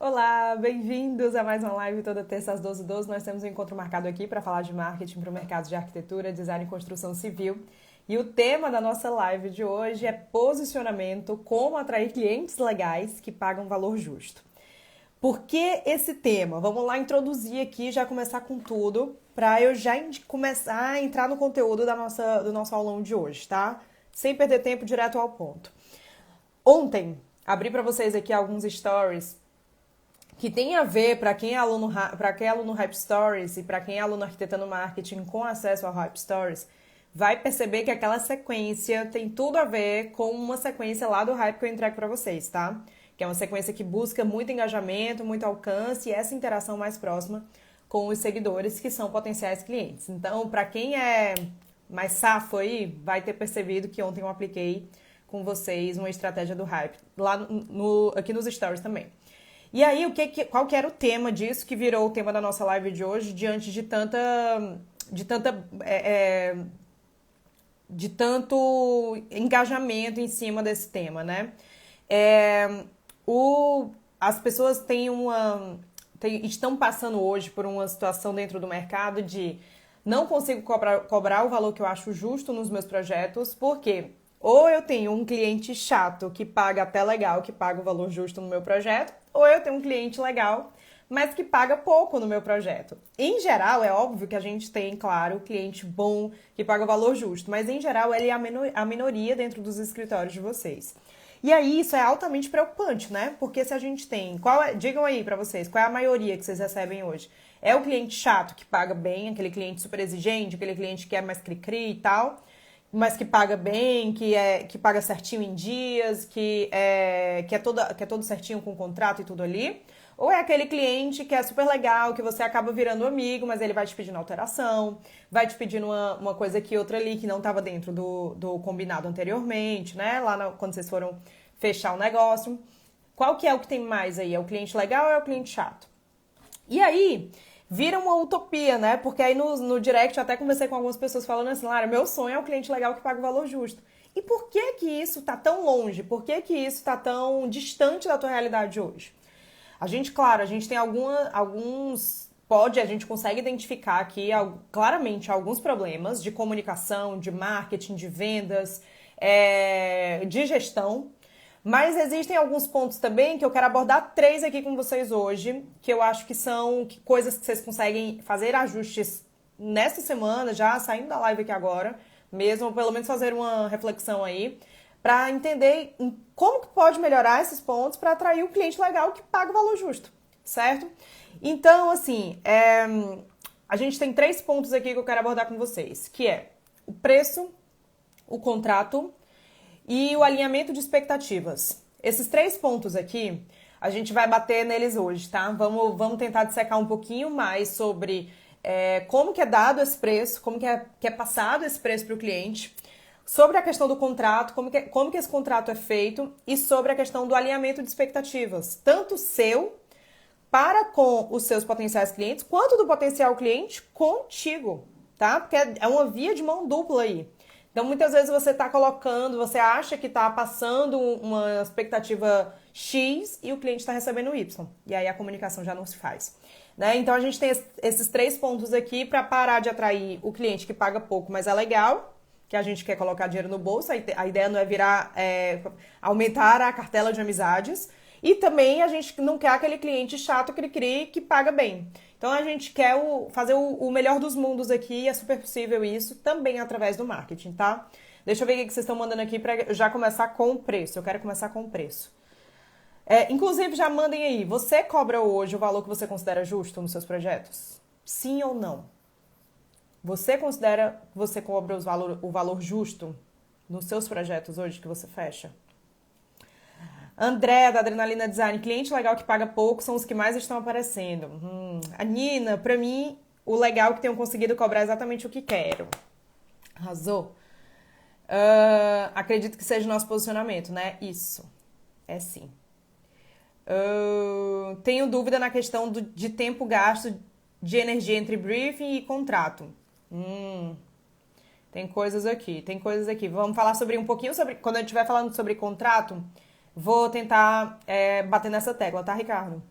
Olá, bem-vindos a mais uma live toda terça às 12h12. Nós temos um encontro marcado aqui para falar de marketing para o mercado de arquitetura, design e construção civil. E o tema da nossa live de hoje é posicionamento, como atrair clientes legais que pagam valor justo. Por que esse tema? Vamos lá introduzir aqui, já começar com tudo, para eu já começar a entrar no conteúdo do nosso aulão de hoje, tá? Sem perder tempo, direto ao ponto. Ontem, abri para vocês aqui alguns stories que tem a ver para quem é aluno Hype Stories e para quem é aluno arquitetando marketing com acesso ao Hype Stories, vai perceber que aquela sequência tem tudo a ver com uma sequência lá do Hype que eu entrego para vocês, tá? Que é uma sequência que busca muito engajamento, muito alcance e essa interação mais próxima com os seguidores que são potenciais clientes. Então, para quem é mais safo aí, vai ter percebido que ontem eu apliquei com vocês uma estratégia do Hype, lá aqui nos stories também. E aí, qual que era o tema disso que virou o tema da nossa live de hoje, diante de tanto engajamento em cima desse tema, né? As pessoas estão passando hoje por uma situação dentro do mercado de não consigo cobrar o valor que eu acho justo nos meus projetos, porque ou eu tenho um cliente chato que paga até legal, que paga o valor justo no meu projeto, ou eu tenho um cliente legal, mas que paga pouco no meu projeto. Em geral, é óbvio que a gente tem, claro, cliente bom que paga o valor justo, mas em geral ele é a minoria dentro dos escritórios de vocês. E aí isso é altamente preocupante, né? Porque se a gente tem, digam aí pra vocês, qual é a maioria que vocês recebem hoje? É o cliente chato que paga bem, aquele cliente super exigente, aquele cliente que é mais cri-cri e tal, mas que paga bem, que paga certinho em dias, que é todo certinho com o contrato e tudo ali? Ou é aquele cliente que é super legal, que você acaba virando amigo, mas ele vai te pedindo alteração, vai te pedindo uma coisa aqui, outra ali, que não estava dentro do combinado anteriormente, né? Quando vocês foram fechar o negócio. Qual que é o que tem mais aí? É o cliente legal ou é o cliente chato? E aí, vira uma utopia, né? Porque aí no direct eu até conversei com algumas pessoas falando assim, Lara, meu sonho é o cliente legal que paga o valor justo. E por que que isso tá tão longe? Por que que isso tá tão distante da tua realidade hoje? A gente tem a gente consegue identificar aqui claramente alguns problemas de comunicação, de marketing, de vendas, de gestão, mas existem alguns pontos também que eu quero abordar 3 aqui com vocês hoje, que eu acho que são coisas que vocês conseguem fazer ajustes nesta semana, já saindo da live aqui agora, mesmo, ou pelo menos fazer uma reflexão aí, para entender como que pode melhorar esses pontos para atrair o cliente legal que paga o valor justo, certo? Então, assim, a gente tem 3 pontos aqui que eu quero abordar com vocês, que é o preço, o contrato e o alinhamento de expectativas. Esses 3 pontos aqui, a gente vai bater neles hoje, tá? Vamos tentar dissecar um pouquinho mais sobre como que é dado esse preço, como que é passado esse preço para o cliente, sobre a questão do contrato, como que esse contrato é feito e sobre a questão do alinhamento de expectativas, tanto seu para com os seus potenciais clientes, quanto do potencial cliente contigo, tá? Porque é uma via de mão dupla aí. Então, muitas vezes você acha que está passando uma expectativa X e o cliente está recebendo Y. E aí a comunicação já não se faz. Né? Então, a gente tem esses 3 pontos aqui para parar de atrair o cliente que paga pouco, mas é legal, que a gente quer colocar dinheiro no bolso. A ideia não é aumentar a cartela de amizades. E também a gente não quer aquele cliente chato que paga bem. Então a gente quer fazer o melhor dos mundos aqui, e é super possível isso também através do marketing, tá? Deixa eu ver o que vocês estão mandando aqui para já começar com o preço. Eu quero começar com o preço. Inclusive, já mandem aí, você cobra hoje o valor que você considera justo nos seus projetos? Sim ou não? Você considera que você cobra o valor justo nos seus projetos hoje que você fecha? André, da Adrenalina Design, cliente legal que paga pouco são os que mais estão aparecendo. A Nina, pra mim, o legal é que tenham conseguido cobrar exatamente o que quero. Arrasou. Acredito que seja o nosso posicionamento, né? Isso. É sim. Tenho dúvida na questão de tempo gasto de energia entre briefing e contrato. Tem coisas aqui. Vamos falar um pouquinho sobre... Quando eu estiver falando sobre contrato... Vou tentar bater nessa tecla, tá, Ricardo?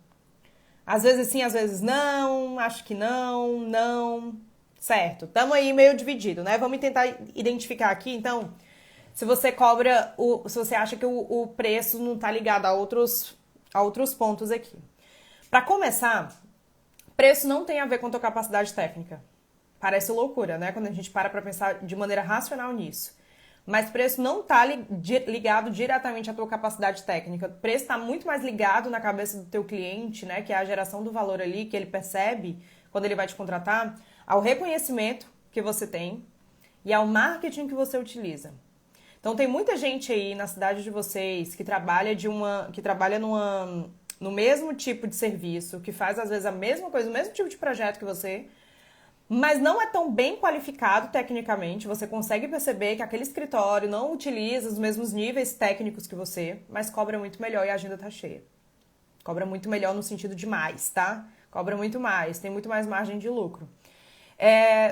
Às vezes sim, às vezes não, acho que não, não. Certo, estamos aí meio dividido, né? Vamos tentar identificar aqui, então, se você cobra, se você acha que o preço não está ligado a outros pontos aqui. Para começar, preço não tem a ver com a tua capacidade técnica. Parece loucura, né? Quando a gente para pensar de maneira racional nisso. Mas preço não está ligado diretamente à tua capacidade técnica. O preço está muito mais ligado na cabeça do teu cliente, né? Que é a geração do valor ali, que ele percebe quando ele vai te contratar, ao reconhecimento que você tem e ao marketing que você utiliza. Então tem muita gente aí na cidade de vocês que trabalha no mesmo tipo de serviço, que faz às vezes a mesma coisa, o mesmo tipo de projeto que você, mas não é tão bem qualificado tecnicamente. Você consegue perceber que aquele escritório não utiliza os mesmos níveis técnicos que você, mas cobra muito melhor e a agenda tá cheia. Cobra muito melhor no sentido de mais, tá? Cobra muito mais, tem muito mais margem de lucro.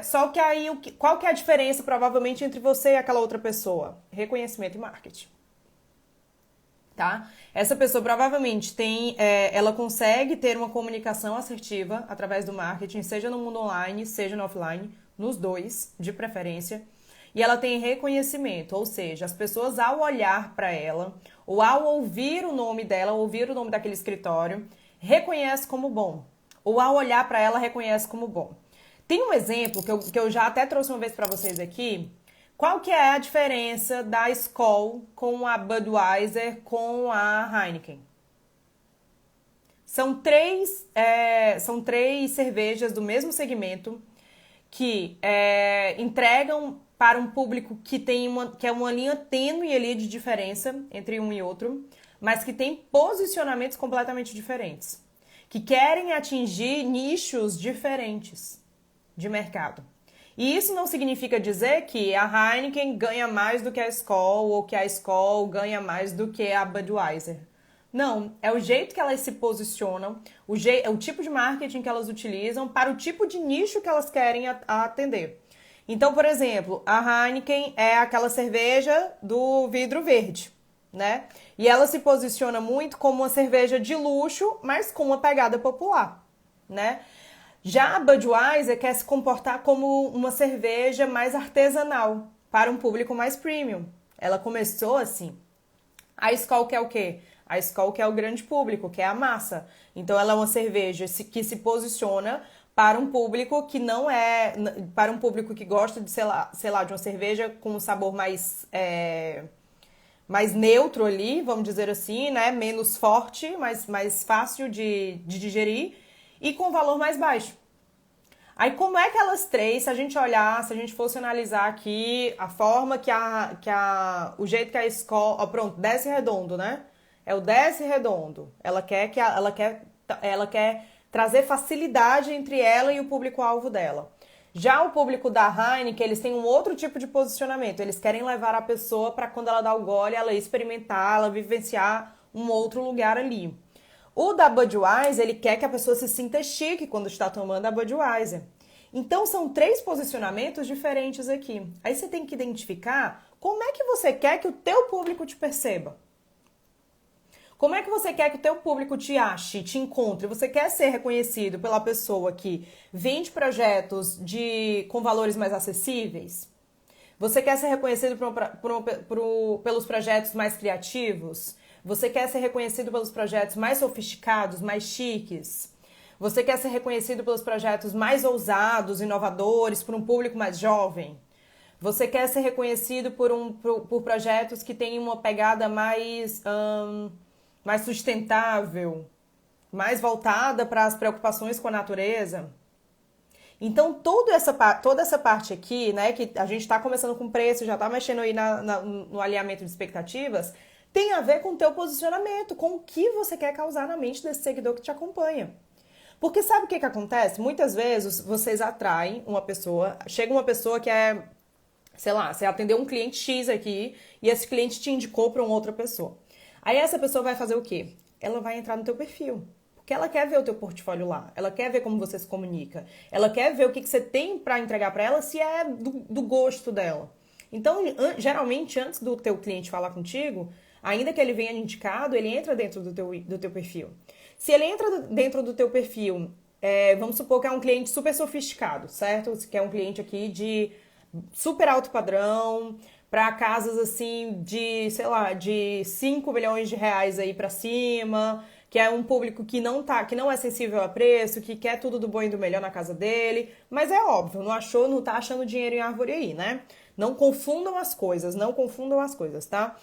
Só que aí, qual que é a diferença provavelmente entre você e aquela outra pessoa? Reconhecimento e marketing. Tá? Essa pessoa provavelmente ela consegue ter uma comunicação assertiva através do marketing, seja no mundo online, seja no offline, nos dois, de preferência. E ela tem reconhecimento, ou seja, as pessoas ao olhar para ela, ou ao ouvir o nome dela, ouvir o nome daquele escritório, reconhece como bom. Ou ao olhar para ela, reconhece como bom. Tem um exemplo que eu já até trouxe uma vez para vocês aqui. Qual que é a diferença da Skol com a Budweiser com a Heineken? São três cervejas do mesmo segmento que entregam para um público que é uma linha tênue ali de diferença entre um e outro, mas que tem posicionamentos completamente diferentes, que querem atingir nichos diferentes de mercado. E isso não significa dizer que a Heineken ganha mais do que a Skol ou que a Skol ganha mais do que a Budweiser. Não, é o jeito que elas se posicionam, o tipo de marketing que elas utilizam para o tipo de nicho que elas querem atender. Então, por exemplo, a Heineken é aquela cerveja do vidro verde, né? E ela se posiciona muito como uma cerveja de luxo, mas com uma pegada popular, né? Já a Budweiser quer se comportar como uma cerveja mais artesanal, para um público mais premium. Ela começou assim. A Skol quer o quê? A Skol quer o grande público, que é a massa. Então ela é uma cerveja que se posiciona para um público que não é... Para um público que gosta de, sei lá, de uma cerveja com um sabor mais neutro ali, vamos dizer assim, né? Menos forte, mais fácil de digerir e com valor mais baixo. Aí como é que elas três, se a gente fosse analisar aqui a forma o jeito que a Skol, ó, pronto, desce redondo, né? É o desce redondo. Ela quer trazer facilidade entre ela e o público-alvo dela. Já o público da Heineken, eles têm um outro tipo de posicionamento. Eles querem levar a pessoa para quando ela dá o gole, ela experimentar, ela vivenciar um outro lugar ali. O da Budweiser, ele quer que a pessoa se sinta chique quando está tomando a Budweiser. Então, são três posicionamentos diferentes aqui. Aí você tem que identificar como é que você quer que o teu público te perceba. Como é que você quer que o teu público te ache, te encontre? Você quer ser reconhecido pela pessoa que vende projetos com valores mais acessíveis? Você quer ser reconhecido pelos projetos mais criativos? Você quer ser reconhecido pelos projetos mais sofisticados, mais chiques? Você quer ser reconhecido pelos projetos mais ousados, inovadores, por um público mais jovem? Você quer ser reconhecido por projetos que têm uma pegada mais sustentável, mais voltada para as preocupações com a natureza? Então, toda essa parte aqui, né, que a gente está começando com preço, já está mexendo aí no alinhamento de expectativas, tem a ver com o teu posicionamento, com o que você quer causar na mente desse seguidor que te acompanha. Porque sabe o que acontece? Muitas vezes vocês atraem uma pessoa, chega uma pessoa que é, sei lá, você atendeu um cliente X aqui e esse cliente te indicou para uma outra pessoa. Aí essa pessoa vai fazer o quê? Ela vai entrar no teu perfil. Porque ela quer ver o teu portfólio lá, ela quer ver como você se comunica, ela quer ver o que você tem para entregar para ela, se é do gosto dela. Então, geralmente, antes do teu cliente falar contigo, ainda que ele venha indicado, ele entra dentro do teu perfil. Se ele entra dentro do teu perfil, vamos supor que é um cliente super sofisticado, certo? Que é um cliente aqui de super alto padrão, para casas assim de, sei lá, de 5 milhões de reais aí para cima, que é um público que não é sensível a preço, que quer tudo do bom e do melhor na casa dele, mas é óbvio, não tá achando dinheiro em árvore aí, né? Não confundam as coisas, não confundam as coisas, tá?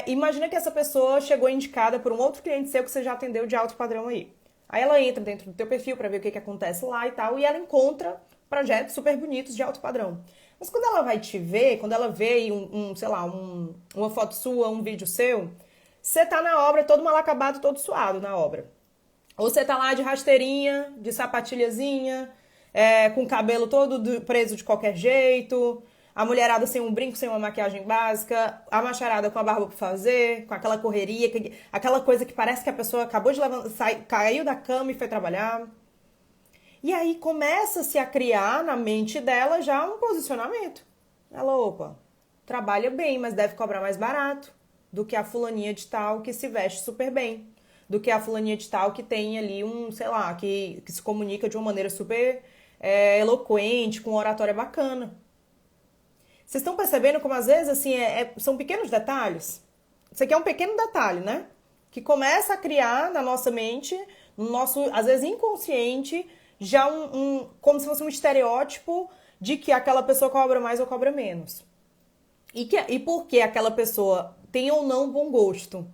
Imagina que essa pessoa chegou indicada por um outro cliente seu que você já atendeu de alto padrão aí. Aí ela entra dentro do teu perfil para ver o que acontece lá e tal, e ela encontra projetos super bonitos de alto padrão. Mas quando ela vai te ver, quando ela vê sei lá, uma foto sua, um vídeo seu, você tá na obra todo mal acabado, todo suado na obra. Ou você tá lá de rasteirinha, de sapatilhazinha, com o cabelo todo preso de qualquer jeito, a mulherada sem um brinco, sem uma maquiagem básica, a macharada com a barba pra fazer, com aquela correria, aquela coisa que parece que a pessoa acabou de levantar, caiu da cama e foi trabalhar. E aí começa-se a criar na mente dela já um posicionamento. Ela, opa, trabalha bem, mas deve cobrar mais barato do que a fulaninha de tal que se veste super bem, do que a fulaninha de tal que tem ali sei lá, que se comunica de uma maneira super eloquente, com oratória bacana. Vocês estão percebendo como às vezes assim são pequenos detalhes? Isso aqui é um pequeno detalhe, né? Que começa a criar na nossa mente, no nosso, às vezes inconsciente, já como se fosse um estereótipo de que aquela pessoa cobra mais ou cobra menos. E por que aquela pessoa tem ou não bom gosto,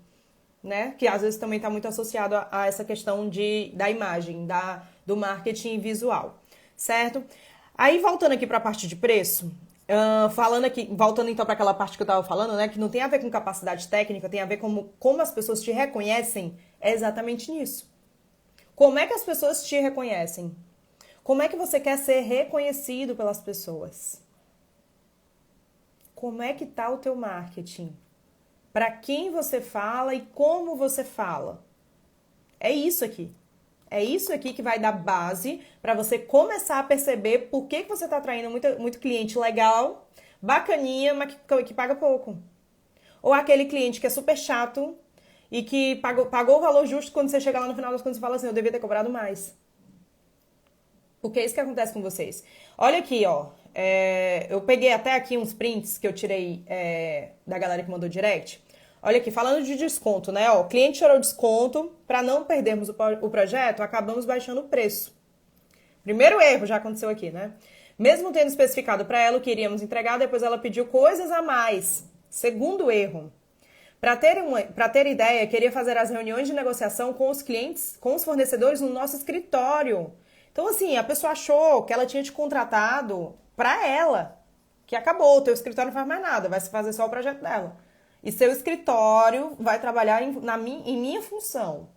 né? Que às vezes também está muito associado a essa questão da imagem, do marketing visual, certo? Aí voltando aqui para a parte de preço, voltando então para aquela parte que eu estava falando, né? Que não tem a ver com capacidade técnica, tem a ver com como as pessoas te reconhecem, é exatamente nisso. Como é que as pessoas te reconhecem? Como é que você quer ser reconhecido pelas pessoas? Como é que tá o teu marketing? Para quem você fala e como você fala? É isso aqui. É isso aqui que vai dar base para você começar a perceber por que você está atraindo muito cliente legal, bacaninha, mas que paga pouco. Ou aquele cliente que é super chato e que pagou o valor justo quando você chega lá no final das contas e fala assim, eu devia ter cobrado mais. Porque é isso que acontece com vocês. Olha aqui, ó. Eu peguei até aqui uns prints que eu tirei da galera que mandou direct. Olha aqui, falando de desconto, né? Ó, o cliente tirou desconto, para não perdermos o projeto, acabamos baixando o preço. Primeiro erro já aconteceu aqui, né? Mesmo tendo especificado para ela o que iríamos entregar, depois ela pediu coisas a mais. Segundo erro. Para ter ideia, queria fazer as reuniões de negociação com os clientes, com os fornecedores no nosso escritório. Então, assim, a pessoa achou que ela tinha te contratado para ela, que acabou, o teu escritório não faz mais nada, vai se fazer só o projeto dela. E seu escritório vai trabalhar em minha função.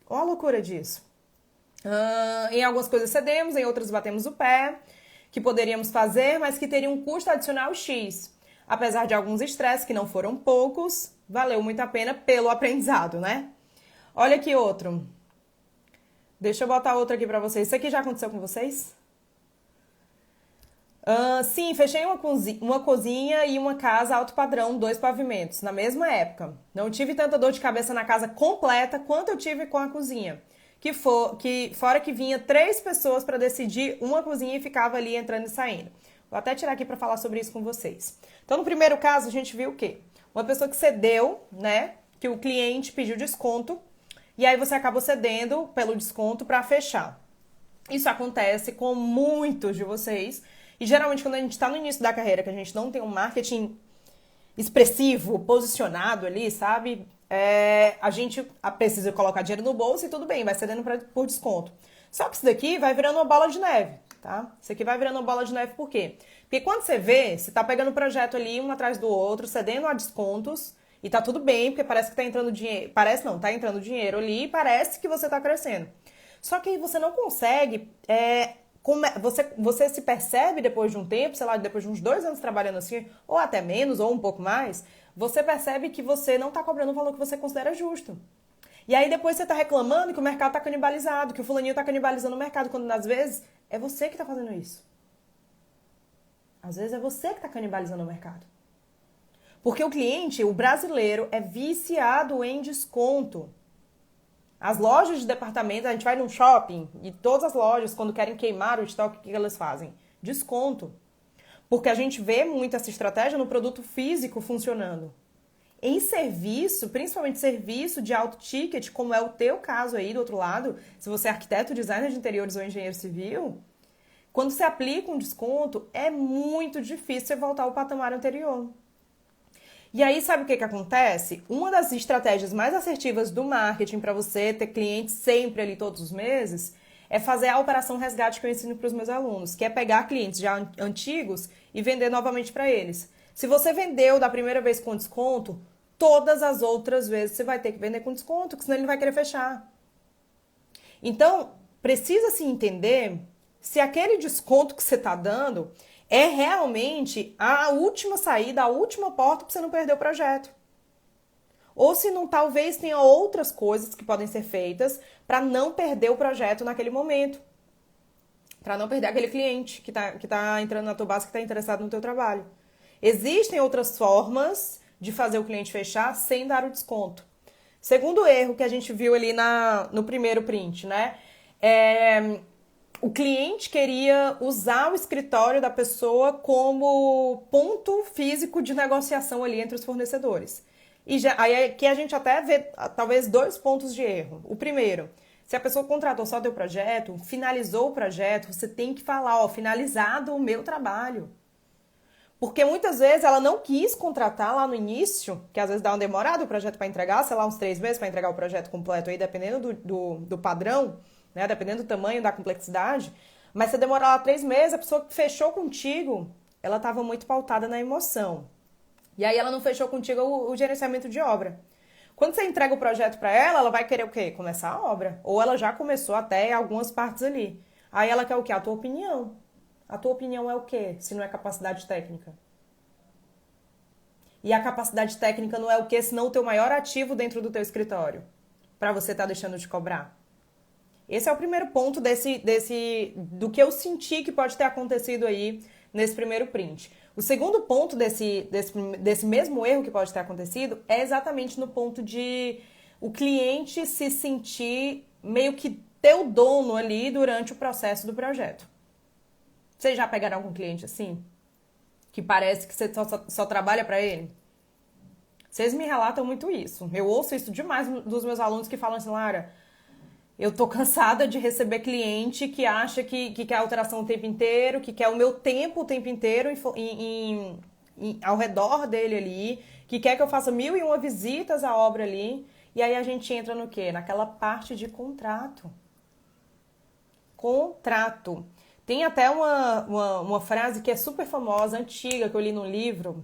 Olha a loucura disso. Em algumas coisas cedemos, em outras batemos o pé, que poderíamos fazer, mas que teria um custo adicional X. Apesar de alguns estresses, que não foram poucos, valeu muito a pena pelo aprendizado, né? Olha aqui outro. Deixa eu botar outro aqui pra vocês. Isso aqui já aconteceu com vocês? Sim, fechei uma cozinha e uma casa alto padrão, 2 pavimentos, na mesma época. Não tive tanta dor de cabeça na casa completa quanto eu tive com a cozinha. Fora que vinha 3 pessoas para decidir uma cozinha e ficava ali entrando e saindo. Vou até tirar aqui para falar sobre isso com vocês. Então, no primeiro caso, a gente viu o quê? Uma pessoa que cedeu, né? Que o cliente pediu desconto e aí você acabou cedendo pelo desconto para fechar. Isso acontece com muitos de vocês. E geralmente quando a gente está no início da carreira, que a gente não tem um marketing expressivo, posicionado ali, sabe? A gente precisa colocar dinheiro no bolso e tudo bem, vai cedendo por desconto. Só que isso daqui vai virando uma bola de neve, tá? Isso aqui vai virando uma bola de neve por quê? Porque quando você vê, você tá pegando o projeto ali um atrás do outro, cedendo a descontos, e tá tudo bem, porque parece que tá entrando dinheiro. Parece não, tá entrando dinheiro ali e parece que você tá crescendo. Só que aí você não consegue. Você se percebe depois de um tempo, sei lá, depois de uns 2 anos trabalhando assim, ou até menos, ou um pouco mais, você percebe que você não tá cobrando o valor que você considera justo. E aí depois você tá reclamando que o mercado tá canibalizado, que o fulaninho tá canibalizando o mercado, quando às vezes é você que tá fazendo isso. Às vezes é você que tá canibalizando o mercado. Porque o cliente, o brasileiro, é viciado em desconto. As lojas de departamento, a gente vai num shopping e todas as lojas, quando querem queimar o estoque, o que elas fazem? Desconto. Porque a gente vê muito essa estratégia no produto físico funcionando. Em serviço, principalmente serviço de alto ticket, como é o teu caso aí do outro lado, se você é arquiteto, designer de interiores ou engenheiro civil, quando você aplica um desconto, é muito difícil você voltar ao patamar anterior. E aí, sabe o que acontece? Uma das estratégias mais assertivas do marketing para você ter clientes sempre ali todos os meses é fazer a operação resgate que eu ensino para os meus alunos, que é pegar clientes já antigos e vender novamente para eles. Se você vendeu da primeira vez com desconto, todas as outras vezes você vai ter que vender com desconto, porque senão ele não vai querer fechar. Então, precisa se entender se aquele desconto que você está dando é realmente a última saída, a última porta para você não perder o projeto. Ou se não, talvez tenha outras coisas que podem ser feitas para não perder o projeto naquele momento. Para não perder aquele cliente que tá entrando na tua base, que está interessado no teu trabalho. Existem outras formas de fazer o cliente fechar sem dar o desconto. Segundo erro que a gente viu ali no primeiro print, né? O cliente queria usar o escritório da pessoa como ponto físico de negociação ali entre os fornecedores. E aí aqui a gente até vê talvez 2 pontos de erro. O primeiro, se a pessoa contratou só o teu projeto, finalizou o projeto, você tem que falar, ó, finalizado o meu trabalho. Porque muitas vezes ela não quis contratar lá no início, que às vezes dá uma demorada o projeto para entregar, sei lá, uns 3 meses para entregar o projeto completo aí, dependendo do padrão, né? Dependendo do tamanho, da complexidade. Mas se demorar lá 3 meses, a pessoa que fechou contigo, ela estava muito pautada na emoção. E aí ela não fechou contigo o gerenciamento de obra. Quando você entrega o projeto para ela, ela vai querer o quê? Começar a obra. Ou ela já começou até algumas partes ali. Aí ela quer o quê? A tua opinião. A tua opinião é o quê? Se não é capacidade técnica. E a capacidade técnica não é o quê? Senão o teu maior ativo dentro do teu escritório. Para você estar deixando de cobrar. Esse é o primeiro ponto do que eu senti que pode ter acontecido aí nesse primeiro print. O segundo ponto desse mesmo erro que pode ter acontecido é exatamente no ponto de o cliente se sentir meio que teu dono ali durante o processo do projeto. Vocês já pegaram algum cliente assim? Que parece que você só trabalha para ele? Vocês me relatam muito isso. Eu ouço isso demais dos meus alunos que falam assim, Lara, eu tô cansada de receber cliente que acha que quer alteração o tempo inteiro, que quer o meu tempo o tempo inteiro ao redor dele ali, que quer que eu faça 1001 visitas à obra ali. E aí a gente entra no quê? Naquela parte de contrato. Contrato. Tem até uma frase que é super famosa, antiga, que eu li num livro.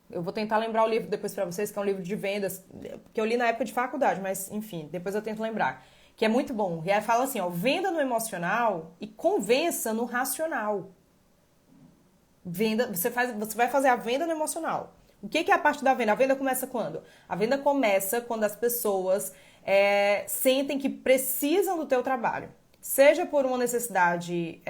Eu vou tentar lembrar o livro depois pra vocês, que é um livro de vendas, que eu li na época de faculdade, mas enfim, depois eu tento lembrar. Que é muito bom. E aí fala assim, ó, venda no emocional e convença no racional. Venda, você vai fazer a venda no emocional. O que é a parte da venda? A venda começa quando? A venda começa quando as pessoas sentem que precisam do teu trabalho. Seja por uma necessidade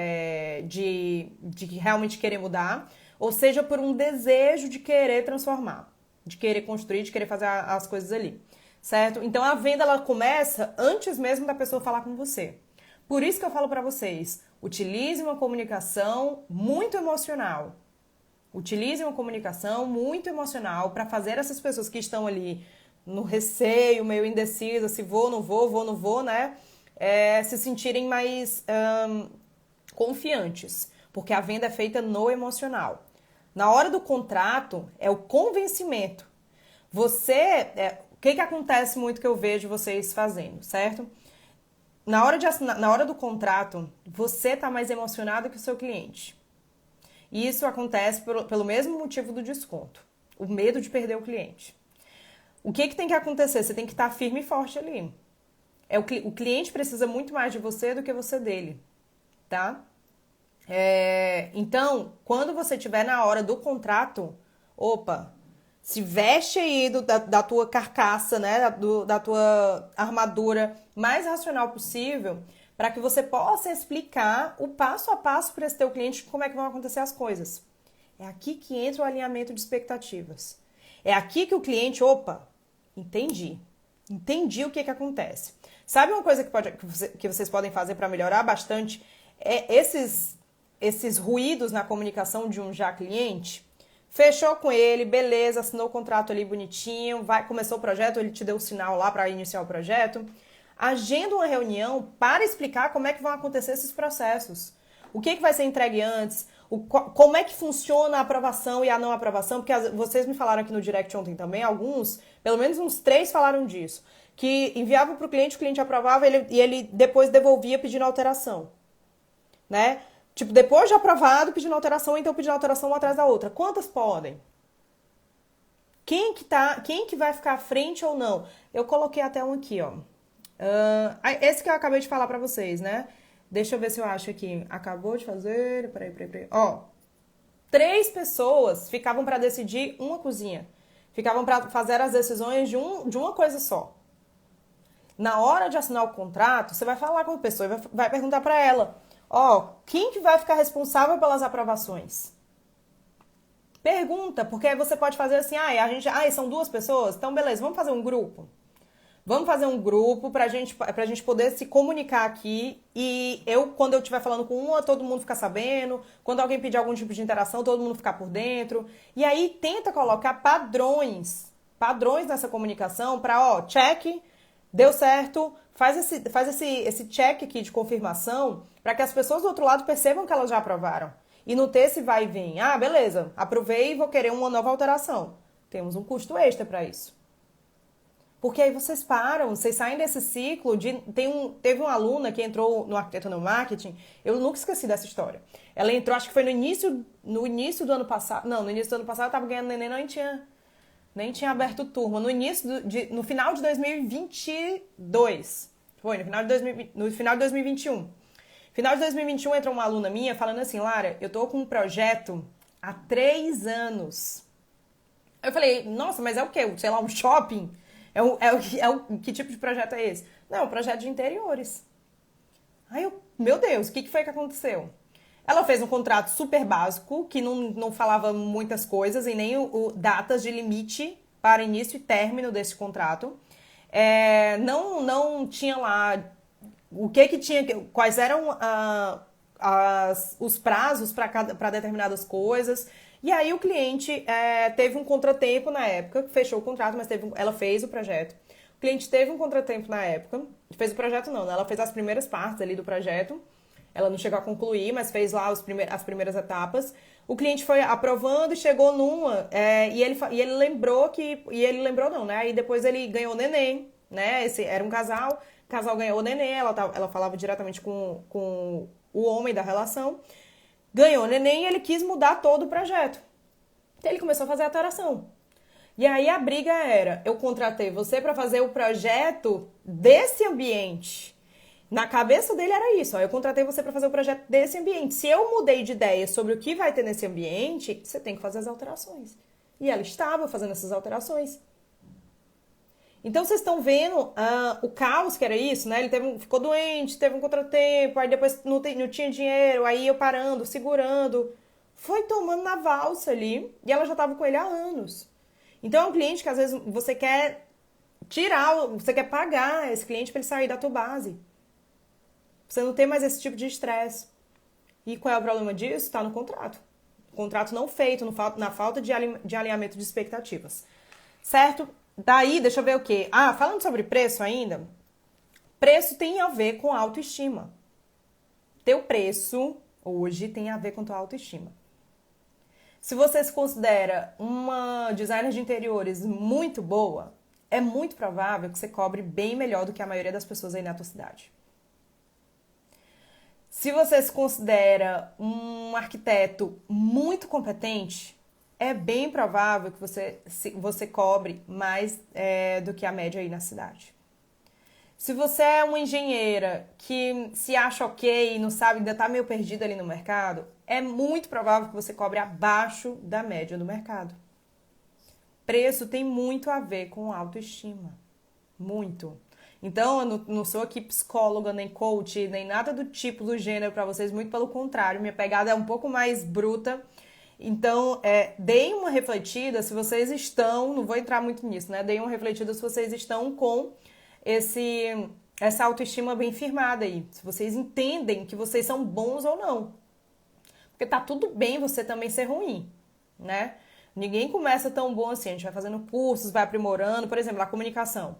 de realmente querer mudar, ou seja por um desejo de querer transformar, de querer construir, de querer fazer as coisas ali, certo? Então a venda ela começa antes mesmo da pessoa falar com você. Por isso que eu falo para vocês, utilize uma comunicação muito emocional. Utilize uma comunicação muito emocional para fazer essas pessoas que estão ali no receio, meio indecisas, se vou, não vou, né? Se sentirem mais confiantes, porque a venda é feita no emocional. Na hora do contrato, é o convencimento. O que acontece muito que eu vejo vocês fazendo, certo? Na hora do contrato, você está mais emocionado que o seu cliente. E isso acontece pelo mesmo motivo do desconto. O medo de perder o cliente. O que tem que acontecer? Você tem que estar firme e forte ali. O cliente precisa muito mais de você do que você dele, tá? Então, quando você estiver na hora do contrato, se veste aí da tua carcaça, né? Da tua armadura mais racional possível, para que você possa explicar o passo a passo para esse teu cliente como é que vão acontecer as coisas. É aqui que entra o alinhamento de expectativas. É aqui que o cliente, entendi. Entendi o que acontece. Sabe uma coisa que vocês podem fazer para melhorar bastante? É esses ruídos na comunicação de um já cliente? Fechou com ele, beleza, assinou o contrato ali bonitinho, começou o projeto, ele te deu o sinal lá para iniciar o projeto. Agenda uma reunião para explicar como é que vão acontecer esses processos. O que vai ser entregue antes, como é que funciona a aprovação e a não aprovação, porque vocês me falaram aqui no direct ontem também, pelo menos uns 3 falaram disso, que enviava para o cliente aprovava e ele depois devolvia pedindo alteração, né? Tipo, depois de aprovado, pedindo alteração, então pedindo alteração uma atrás da outra. Quantas podem? Quem que vai ficar à frente ou não? Eu coloquei até um aqui, ó. Esse que eu acabei de falar pra vocês, né? Deixa eu ver se eu acho aqui. Acabou de fazer. Peraí. Ó. 3 pessoas ficavam pra decidir uma cozinha. Ficavam pra fazer as decisões de uma coisa só. Na hora de assinar o contrato, você vai falar com a pessoa e vai perguntar pra ela: ó, quem que vai ficar responsável pelas aprovações? Pergunta, porque aí você pode fazer assim, são 2 pessoas? Então, beleza, vamos fazer um grupo? Vamos fazer um grupo pra gente poder se comunicar aqui e quando eu estiver falando com uma, todo mundo ficar sabendo. Quando alguém pedir algum tipo de interação, todo mundo ficar por dentro. E aí, tenta colocar padrões nessa comunicação pra, check, deu certo, faz esse check aqui de confirmação para que as pessoas do outro lado percebam que elas já aprovaram. E não ter esse vai e vem. Ah, beleza, aprovei e vou querer uma nova alteração. Temos um custo extra para isso. Porque aí vocês saem desse ciclo teve uma aluna que entrou no Arquiteto no Marketing, eu nunca esqueci dessa história. Ela entrou, acho que foi no início do ano passado. Não, no início do ano passado eu tava ganhando neném, nem tinha aberto turma. No final de 2022. Foi, no final de 2021. No final de 2021 entrou uma aluna minha falando assim: Lara, eu tô com um projeto há 3 anos. Eu falei: nossa, mas é o quê? Sei lá, um shopping? Que tipo de projeto é esse? Não, é um projeto de interiores. Aí meu Deus, o que foi que aconteceu? Ela fez um contrato super básico, que não falava muitas coisas e nem datas de limite para início e término desse contrato. Não tinha lá o que tinha, quais eram os prazos para determinadas coisas. E aí o cliente teve um contratempo na época, fechou o contrato, mas ela fez o projeto. O cliente teve um contratempo na época, fez o projeto não, né? Ela fez as primeiras partes ali do projeto. Ela não chegou a concluir, mas fez lá as primeiras etapas. O cliente foi aprovando e chegou numa, e ele lembrou e ele lembrou não, né? E depois ele ganhou neném, né? Era um casal, o casal ganhou neném, ela falava diretamente com o homem da relação. Ganhou neném e ele quis mudar todo o projeto. Então ele começou a fazer a alteração. E aí a briga era: eu contratei você para fazer o projeto desse ambiente. Na cabeça dele era isso: eu contratei você para fazer o projeto desse ambiente. Se eu mudei de ideia sobre o que vai ter nesse ambiente, você tem que fazer as alterações. E ela estava fazendo essas alterações. Então vocês estão vendo o caos que era isso, né? Ele ficou doente, teve um contratempo, aí depois não tinha dinheiro, aí eu parando, segurando. Foi tomando na valsa ali e ela já estava com ele há anos. Então é um cliente que às vezes você quer você quer pagar esse cliente para ele sair da tua base. Você não tem mais esse tipo de estresse. E qual é o problema disso? Está no contrato. O contrato não feito, na falta de alinhamento de expectativas. Certo? Daí, deixa eu ver o quê? Falando sobre preço ainda, preço tem a ver com autoestima. Teu preço hoje tem a ver com tua autoestima. Se você se considera uma designer de interiores muito boa, é muito provável que você cobre bem melhor do que a maioria das pessoas aí na tua cidade. Se você se considera um arquiteto muito competente, é bem provável que você cobre mais do que a média aí na cidade. Se você é uma engenheira que se acha ok e não sabe, ainda está meio perdida ali no mercado, é muito provável que você cobre abaixo da média do mercado. Preço tem muito a ver com autoestima. Muito. Então, eu não sou aqui psicóloga, nem coach, nem nada do tipo do gênero para vocês, muito pelo contrário. Minha pegada é um pouco mais bruta Então, deem uma refletida se vocês estão, não vou entrar muito nisso, né? Deem uma refletida se vocês estão com essa autoestima bem firmada aí. Se vocês entendem que vocês são bons ou não. Porque tá tudo bem você também ser ruim, né? Ninguém começa tão bom assim. A gente vai fazendo cursos, vai aprimorando. Por exemplo, a comunicação.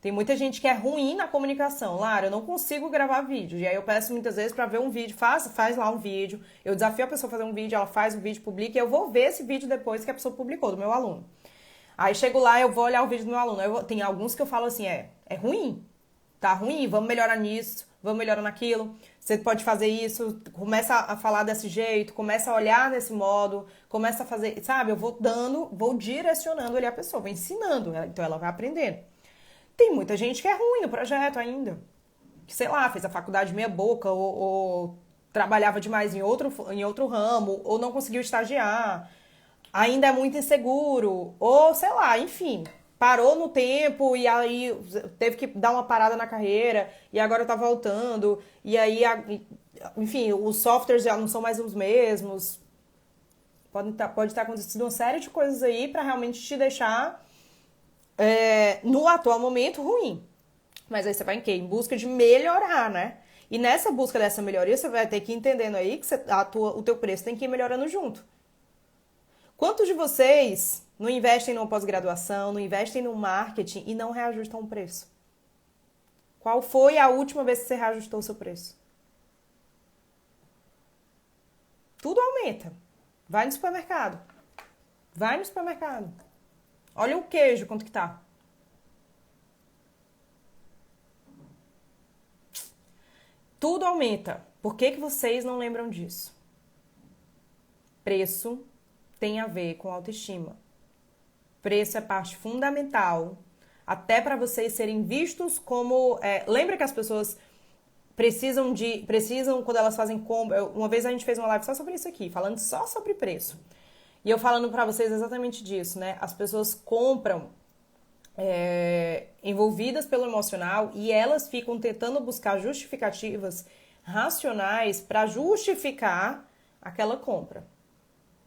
Tem muita gente que é ruim na comunicação. Lara, eu não consigo gravar vídeo. E aí eu peço muitas vezes para ver um vídeo. Faz lá um vídeo. Eu desafio a pessoa a fazer um vídeo, ela faz o vídeo, publica. E eu vou ver esse vídeo depois que a pessoa publicou, do meu aluno. Aí chego lá, eu vou olhar o vídeo do meu aluno. Tem alguns que eu falo assim, é ruim. Tá ruim? Vamos melhorar nisso. Vamos melhorar naquilo. Você pode fazer isso. Começa a falar desse jeito. Começa a olhar desse modo. Começa a fazer, sabe? Eu vou direcionando ali a pessoa. Vou ensinando. Então ela vai aprendendo. Tem muita gente que é ruim no projeto ainda. Que, sei lá, fez a faculdade meia boca ou trabalhava demais em outro ramo ou não conseguiu estagiar. Ainda é muito inseguro. Ou, sei lá, enfim, parou no tempo e aí teve que dar uma parada na carreira e agora tá voltando. E aí, enfim, os softwares já não são mais os mesmos. Pode estar acontecendo uma série de coisas aí para realmente te deixar no atual momento ruim. Mas aí você vai em quê? Em busca de melhorar, né? E nessa busca dessa melhoria, você vai ter que ir entendendo aí que o teu preço tem que ir melhorando junto. Quantos de vocês não investem numa pós-graduação, não investem no marketing e não reajustam o preço? Qual foi a última vez que você reajustou o seu preço? Tudo aumenta. Vai no supermercado. Vai no supermercado. Olha o queijo, quanto que tá. Tudo aumenta. Por que vocês não lembram disso? Preço tem a ver com autoestima. Preço é parte fundamental, até para vocês serem vistos como... lembra que as pessoas precisam, quando elas fazem compra... Uma vez a gente fez uma live só sobre isso aqui, falando só sobre preço. E eu falando para vocês exatamente disso, né? As pessoas compram envolvidas pelo emocional e elas ficam tentando buscar justificativas racionais para justificar aquela compra.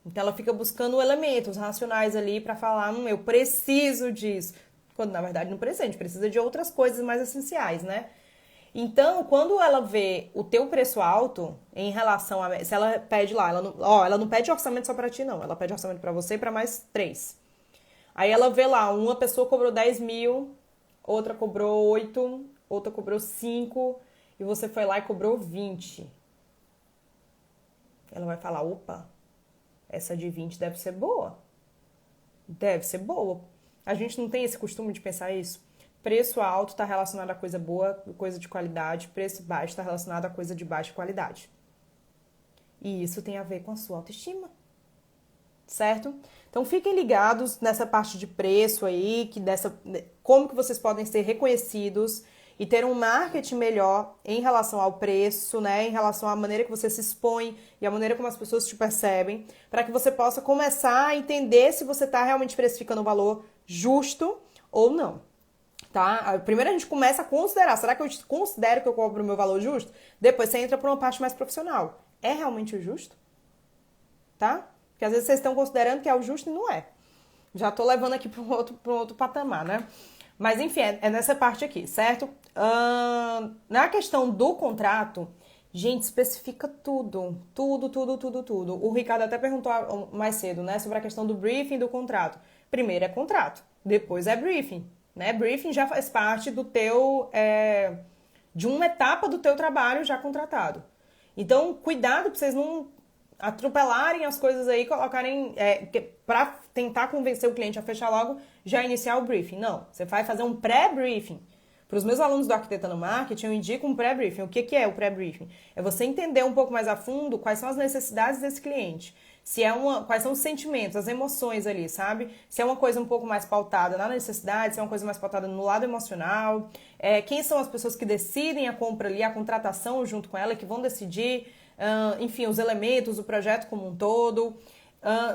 Então ela fica buscando elementos racionais ali para falar, eu preciso disso. Quando na verdade não precisa, a gente precisa de outras coisas mais essenciais, né? Então, quando ela vê o teu preço alto em relação a... Se ela pede lá, ela não pede orçamento só pra ti, não. Ela pede orçamento pra você e pra mais 3. Aí ela vê lá, uma pessoa cobrou 10 mil, outra cobrou 8, outra cobrou 5, e você foi lá e cobrou 20. Ela vai falar, opa, essa de 20 deve ser boa. Deve ser boa. A gente não tem esse costume de pensar isso. Preço alto está relacionado a coisa boa, coisa de qualidade. Preço baixo está relacionado a coisa de baixa qualidade. E isso tem a ver com a sua autoestima. Certo? Então fiquem ligados nessa parte de preço aí, como que vocês podem ser reconhecidos e ter um marketing melhor em relação ao preço, né? Em relação à maneira que você se expõe e a maneira como as pessoas te percebem, para que você possa começar a entender se você está realmente precificando o valor justo ou não. Tá? Primeiro a gente começa a considerar, será que eu considero que eu cobro o meu valor justo? Depois você entra para uma parte mais profissional. É realmente o justo? Tá? Porque às vezes vocês estão considerando que é o justo e não é. Já tô levando aqui para um outro patamar, né? Mas enfim, é nessa parte aqui, certo? Na questão do contrato, gente, especifica tudo. Tudo. O Ricardo até perguntou mais cedo, né? Sobre a questão do briefing do contrato. Primeiro é contrato, depois é briefing. Né? Briefing já faz parte do de uma etapa do teu trabalho já contratado. Então, cuidado para vocês não atropelarem as coisas aí, colocarem para tentar convencer o cliente a fechar logo, já iniciar o briefing. Não, você vai fazer um pré-briefing. Para os meus alunos do Arquitetando Marketing, eu indico um pré-briefing. O que é o pré-briefing? É você entender um pouco mais a fundo quais são as necessidades desse cliente. Quais são os sentimentos, as emoções ali, sabe? Se é uma coisa um pouco mais pautada na necessidade, se é uma coisa mais pautada no lado emocional, quem são as pessoas que decidem a compra ali, a contratação junto com ela, que vão decidir, enfim, os elementos, o projeto como um todo,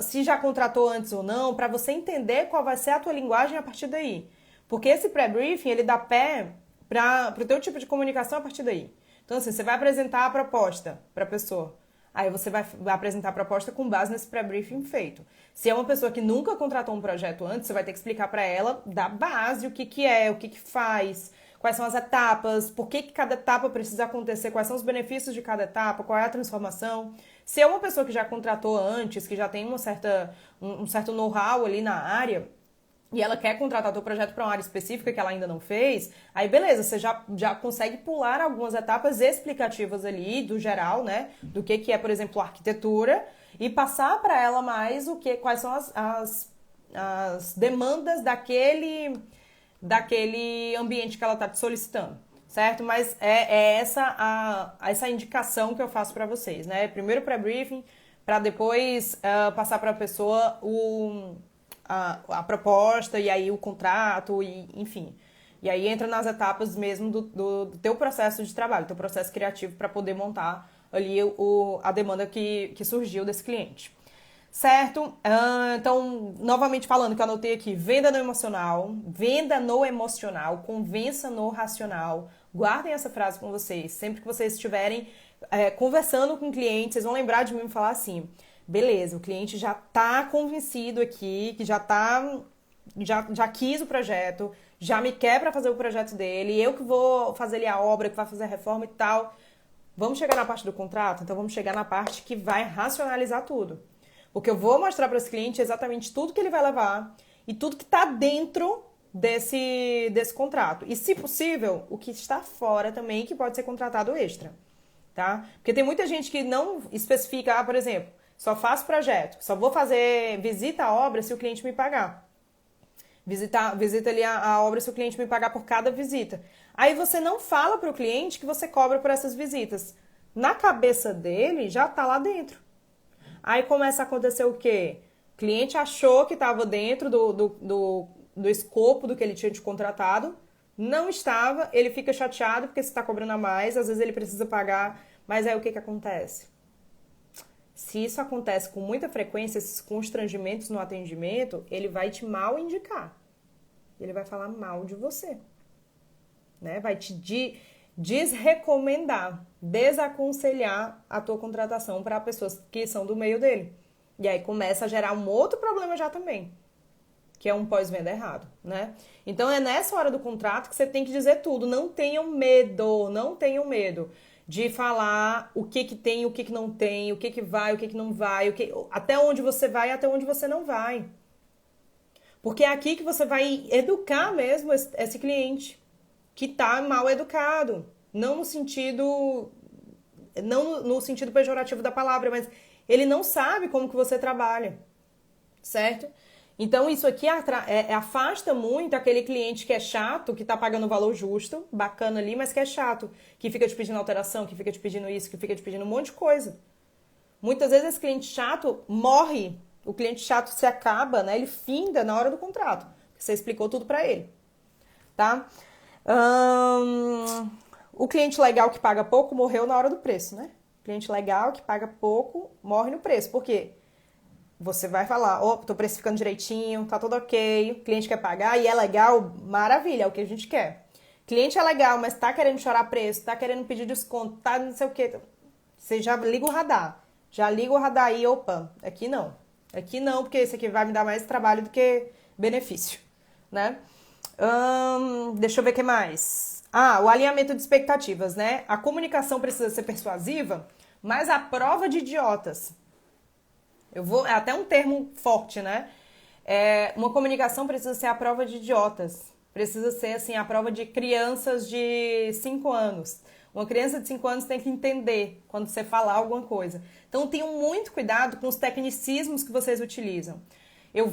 se já contratou antes ou não, para você entender qual vai ser a tua linguagem a partir daí. Porque esse pré-briefing, ele dá pé para o teu tipo de comunicação a partir daí. Então, assim, você vai apresentar a proposta para a pessoa. Aí você vai apresentar a proposta com base nesse pré-briefing feito. Se é uma pessoa que nunca contratou um projeto antes, você vai ter que explicar para ela da base o que que é, o que que faz, quais são as etapas, por que que cada etapa precisa acontecer, quais são os benefícios de cada etapa, qual é a transformação. Se é uma pessoa que já contratou antes, que já tem um certo know-how ali na área, e ela quer contratar o teu projeto para uma área específica que ela ainda não fez, aí beleza, você já consegue pular algumas etapas explicativas ali, do geral, né? Do que é, por exemplo, arquitetura, e passar para ela mais quais são as demandas daquele ambiente que ela está te solicitando, certo? Mas é essa indicação que eu faço para vocês, né? Primeiro pré-briefing, para depois passar para a pessoa a proposta e aí o contrato, e enfim. E aí entra nas etapas mesmo do teu processo de trabalho, teu processo criativo para poder montar ali a demanda que surgiu desse cliente. Certo? Então, novamente falando, que eu anotei aqui, venda no emocional, convença no racional. Guardem essa frase com vocês. Sempre que vocês estiverem conversando com o cliente, vocês vão lembrar de mim e falar assim: beleza, o cliente já está convencido aqui, que já quis o projeto, já me quer para fazer o projeto dele, eu que vou fazer ali a obra, que vai fazer a reforma e tal. Vamos chegar na parte do contrato? Então vamos chegar na parte que vai racionalizar tudo. Porque eu vou mostrar para esse cliente exatamente tudo que ele vai levar e tudo que está dentro desse contrato. E, se possível, o que está fora também, que pode ser contratado extra, tá? Porque tem muita gente que não especifica, por exemplo, só faço projeto, só vou fazer visita à obra se o cliente me pagar. Visita ali a obra se o cliente me pagar por cada visita. Aí você não fala para o cliente que você cobra por essas visitas. Na cabeça dele, já está lá dentro. Aí começa a acontecer o quê? O cliente achou que estava dentro do escopo do que ele tinha te contratado, não estava, ele fica chateado porque você está cobrando a mais, às vezes ele precisa pagar, mas aí o que acontece? Se isso acontece com muita frequência, esses constrangimentos no atendimento, ele vai te mal indicar. Ele vai falar mal de você, né? Vai te desrecomendar, desaconselhar a tua contratação para pessoas que são do meio dele. E aí começa a gerar um outro problema já também, que é um pós-venda errado, né? Então é nessa hora do contrato que você tem que dizer tudo. Não tenham medo, não tenham medo de falar o que tem, o que não tem, o que vai, o que não vai, até onde você vai e até onde você não vai. Porque é aqui que você vai educar mesmo esse cliente que está mal educado. Não no sentido pejorativo da palavra, mas ele não sabe como que você trabalha, certo? Então isso aqui afasta muito aquele cliente que é chato, que está pagando o valor justo, bacana ali, mas que é chato, que fica te pedindo alteração, que fica te pedindo isso, que fica te pedindo um monte de coisa. Muitas vezes esse cliente chato morre, o cliente chato se acaba, né? Ele finda na hora do contrato, porque você explicou tudo para ele, tá? O cliente legal que paga pouco morreu na hora do preço, né? O cliente legal que paga pouco morre no preço. Por quê? Você vai falar, tô precificando direitinho, tá tudo ok, o cliente quer pagar e é legal, maravilha, é o que a gente quer. Cliente é legal, mas tá querendo chorar preço, tá querendo pedir desconto, tá não sei o quê. Você já liga o radar. Já liga o radar aí, opa, aqui não. Aqui não, porque esse aqui vai me dar mais trabalho do que benefício, né? Deixa eu ver o que mais. O alinhamento de expectativas, né? A comunicação precisa ser persuasiva, mas a prova de idiotas. É até um termo forte, né? Uma comunicação precisa ser a prova de idiotas. Precisa ser, assim, a prova de crianças de 5 anos. Uma criança de 5 anos tem que entender quando você falar alguma coisa. Então, tenham muito cuidado com os tecnicismos que vocês utilizam. Eu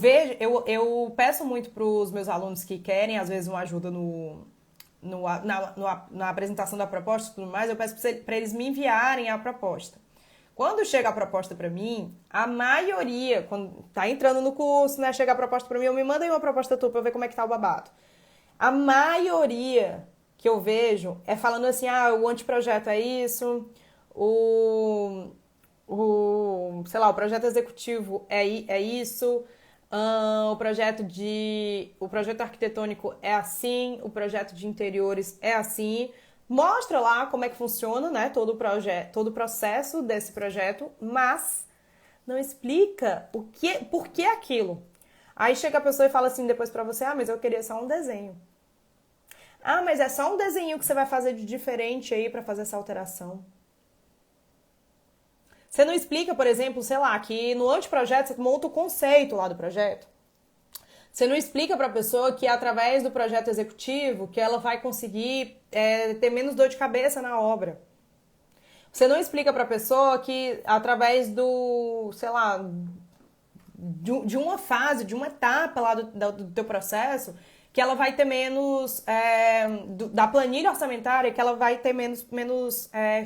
peço muito para os meus alunos que querem, às vezes, uma ajuda na apresentação da proposta e tudo mais, eu peço para eles me enviarem a proposta. Quando chega a proposta para mim, a maioria, quando tá entrando no curso, né, chega a proposta para mim, eu me manda aí uma proposta tua para eu ver como é que tá o babado. A maioria que eu vejo é falando assim, o anteprojeto é isso, sei lá, o projeto executivo é isso, o projeto arquitetônico é assim, o projeto de interiores é assim, Mostra lá como é que funciona, né, todo o processo desse projeto, mas não explica por que aquilo. Aí chega a pessoa e fala assim depois pra você, mas eu queria só um desenho. Mas é só um desenho que você vai fazer de diferente aí pra fazer essa alteração. Você não explica, por exemplo, sei lá, que no anteprojeto você monta o conceito lá do projeto. Você não explica para a pessoa que através do projeto executivo que ela vai conseguir ter menos dor de cabeça na obra. Você não explica para a pessoa que através do, sei lá, de uma fase, de uma etapa lá do teu processo, que ela vai ter menos, da planilha orçamentária, que ela vai ter menos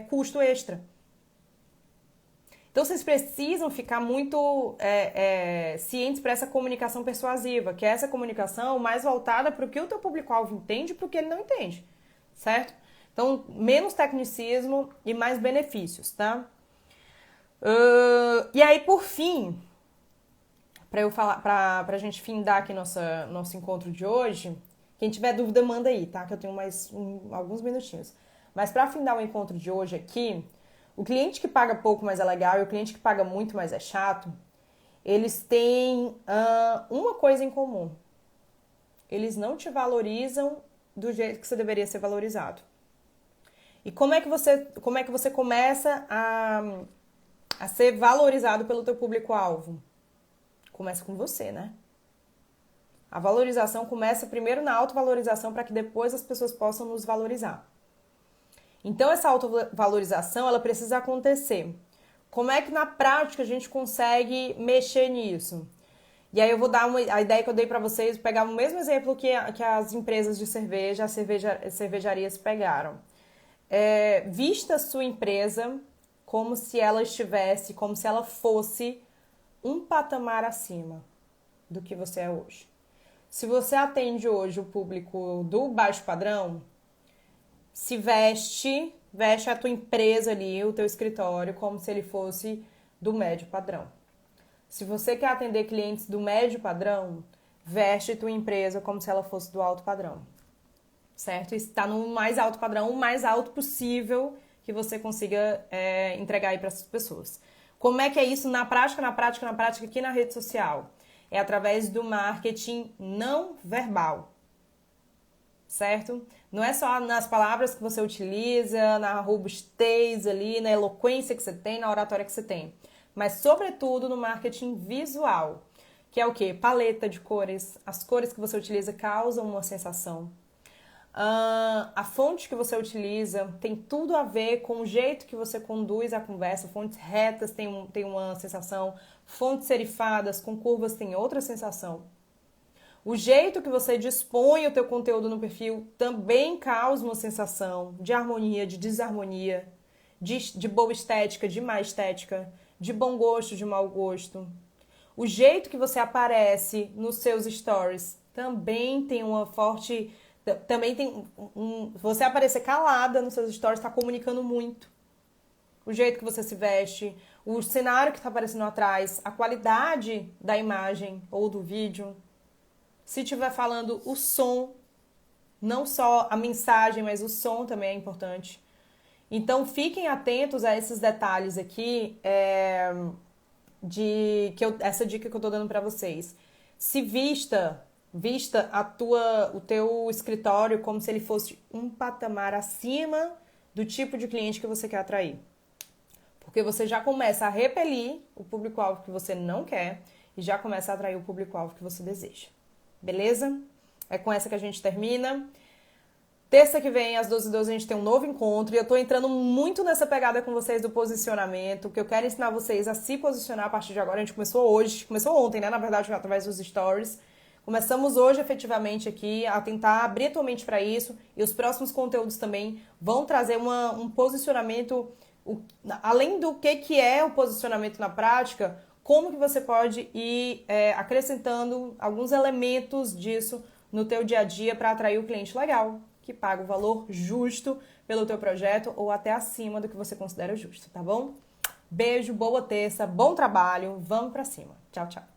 custo extra. Então, vocês precisam ficar muito cientes para essa comunicação persuasiva, que é essa comunicação mais voltada para o que o teu público-alvo entende e para o que ele não entende, certo? Então, menos tecnicismo e mais benefícios, tá? E aí, por fim, para a gente findar aqui nosso encontro de hoje, quem tiver dúvida, manda aí, tá? Que eu tenho mais alguns minutinhos. Mas para findar o encontro de hoje aqui, o cliente que paga pouco, mas é legal, e o cliente que paga muito, mas é chato, eles têm uma coisa em comum. Eles não te valorizam do jeito que você deveria ser valorizado. E como é que você começa a ser valorizado pelo teu público-alvo? Começa com você, né? A valorização começa primeiro na autovalorização para que depois as pessoas possam nos valorizar. Então, essa autovalorização, ela precisa acontecer. Como é que na prática a gente consegue mexer nisso? E aí eu vou dar a ideia que eu dei para vocês, pegar o mesmo exemplo que as empresas de cerveja, as cervejarias pegaram. Vista a sua empresa como se ela fosse um patamar acima do que você é hoje. Se você atende hoje o público do baixo padrão, se veste a tua empresa ali, o teu escritório, como se ele fosse do médio padrão. Se você quer atender clientes do médio padrão, veste tua empresa como se ela fosse do alto padrão. Certo? Está no mais alto padrão, o mais alto possível que você consiga entregar aí para essas pessoas. Como é que é isso na prática aqui na rede social? É através do marketing não verbal. Certo? Não é só nas palavras que você utiliza, na robustez ali, na eloquência que você tem, na oratória que você tem, mas sobretudo no marketing visual, que é o quê? Paleta de cores. As cores que você utiliza causam uma sensação. A fonte que você utiliza tem tudo a ver com o jeito que você conduz a conversa. Fontes retas tem uma sensação, fontes serifadas com curvas tem outra sensação. O jeito que você dispõe o teu conteúdo no perfil também causa uma sensação de harmonia, de desarmonia, de boa estética, de má estética, de bom gosto, de mau gosto. O jeito que você aparece nos seus stories também tem uma forte... Você aparecer calada nos seus stories está comunicando muito. O jeito que você se veste, o cenário que está aparecendo atrás, a qualidade da imagem ou do vídeo. Se estiver falando o som, não só a mensagem, mas o som também é importante. Então, fiquem atentos a esses detalhes aqui, essa dica que eu estou dando para vocês. Se vista o teu escritório como se ele fosse um patamar acima do tipo de cliente que você quer atrair. Porque você já começa a repelir o público-alvo que você não quer e já começa a atrair o público-alvo que você deseja. Beleza? É com essa que a gente termina. Terça que vem, às 12h12, a gente tem um novo encontro. E eu tô entrando muito nessa pegada com vocês do posicionamento, que eu quero ensinar vocês a se posicionar a partir de agora. A gente começou ontem, né? Na verdade, através dos stories. Começamos hoje, efetivamente, aqui a tentar abrir a tua mente para isso. E os próximos conteúdos também vão trazer um posicionamento, além do que é o posicionamento na prática, como que você pode ir acrescentando alguns elementos disso no teu dia a dia para atrair o cliente legal, que paga o valor justo pelo teu projeto ou até acima do que você considera justo, tá bom? Beijo, boa terça, bom trabalho, vamos para cima. Tchau, tchau.